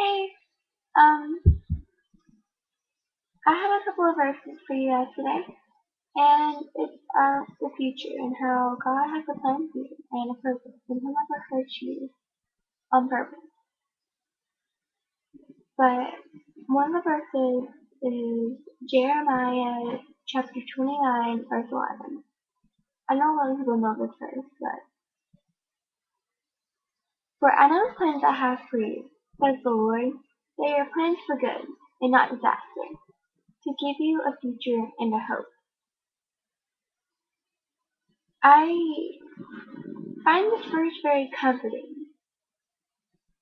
Hey, I have a couple of verses for you guys today, and it's the future and how God has a plan for you and a purpose, and He'll never hurt you on purpose. But one of the verses is Jeremiah chapter 29, verse 11. I know a lot of people know this verse, but for I know the plans I have for you, says the Lord. They are plans for good and not disaster, to give you a future and a hope. I find this verse very comforting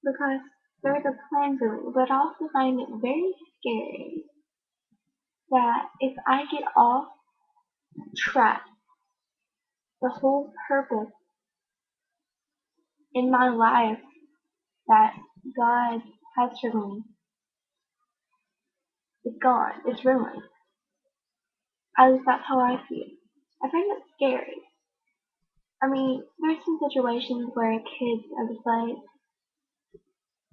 because there is a plan for me, but I also find it very scary that if I get off track, the whole purpose in my life that God has for me is gone, it's ruined. At least that's how I feel. I find it scary. I mean, there's some situations where kids are just like,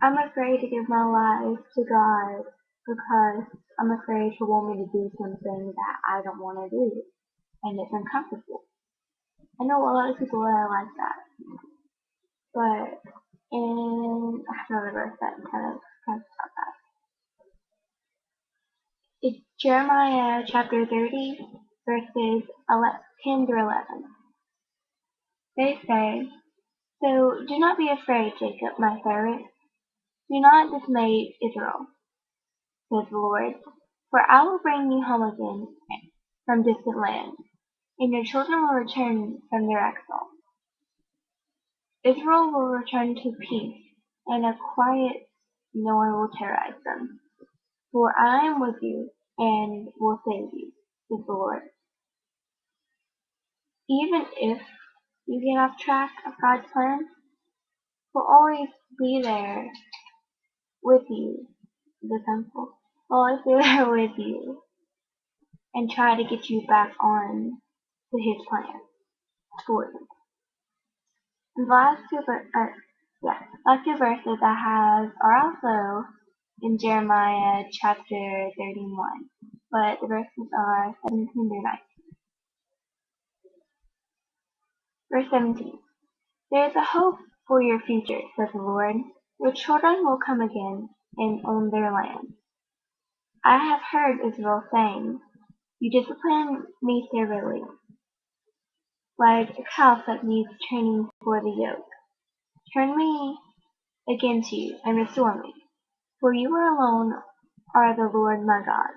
I'm afraid to give my life to God because I'm afraid He'll want me to do something that I don't want to do, and it's uncomfortable. I know a lot of people are like that, but in another verse that kind of talks about that. It's Jeremiah chapter 30, verses 10 through 11. They say, So do not be afraid, Jacob, my servant. Do not dismay, Israel, says the Lord. For I will bring you home again from distant lands, and your children will return from their exile. Israel will return to peace, and a quiet no one will terrorize them. For I am with you, and will save you, says the Lord. Even if you get off track of God's plan, He'll always be there with you, the temple. He'll always be there with you, and try to get you back on to His plan for you. And the last two verses I have are also in Jeremiah chapter 31, but the verses are 17 through 19. Verse 17. There is a hope for your future, says the Lord. Your children will come again and own their land. I have heard Israel saying, You discipline me severely, like a calf that needs training for the yoke. Turn me again to you and restore me, for you alone are the Lord my God.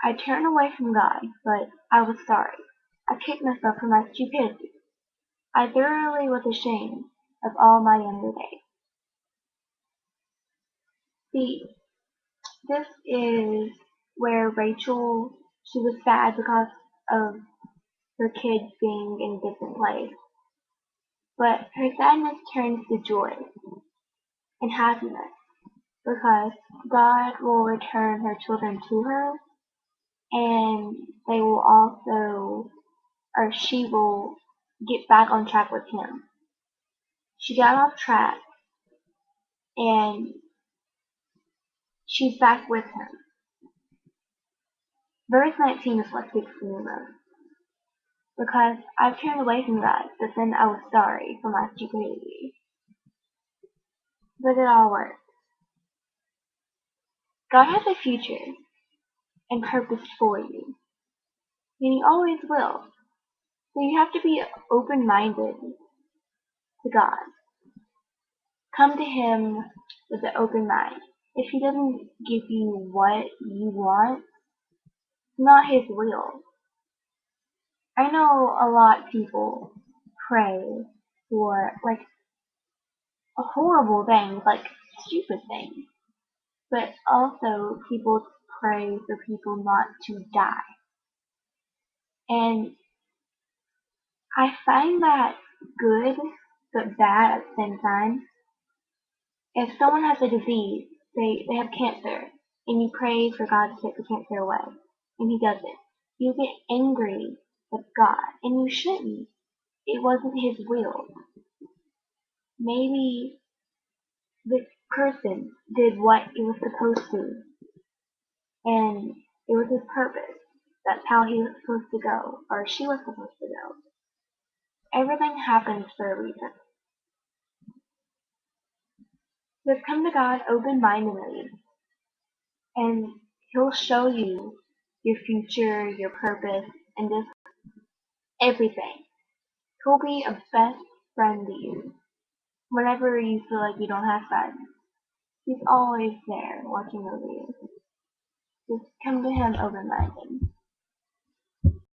I turned away from God, but I was sorry. I kicked myself for my stupidity. I thoroughly was ashamed of all my younger days. See, this is where Rachel, she was sad because of her kids being in a different place. But her sadness turns to joy and happiness because God will return her children to her, and they will also, or she will get back on track with Him. She got off track and she's back with Him. Verse 19 is what speaks to me most. Because I've turned away from God, but then I was sorry for my stupidity. But it all worked. God has a future and purpose for you, and He always will. So you have to be open-minded to God. Come to Him with an open mind. If He doesn't give you what you want, it's not His will. I know a lot of people pray for like horrible things, like stupid things. But also people pray for people not to die. And I find that good but bad at the same time. If someone has a disease, they have cancer, and you pray for God to take the cancer away, and He doesn't, you get angry with God, and you shouldn't. It wasn't His will. Maybe person did what it was supposed to, and it was his purpose. That's how he was supposed to go, or she was supposed to go. Everything happens for a reason. Just come to God open-mindedly, and He'll show you your future, your purpose, and just everything. He'll be a best friend to you. Whenever you feel like you don't have friends, He's always there watching over you. Just come to Him open-minded.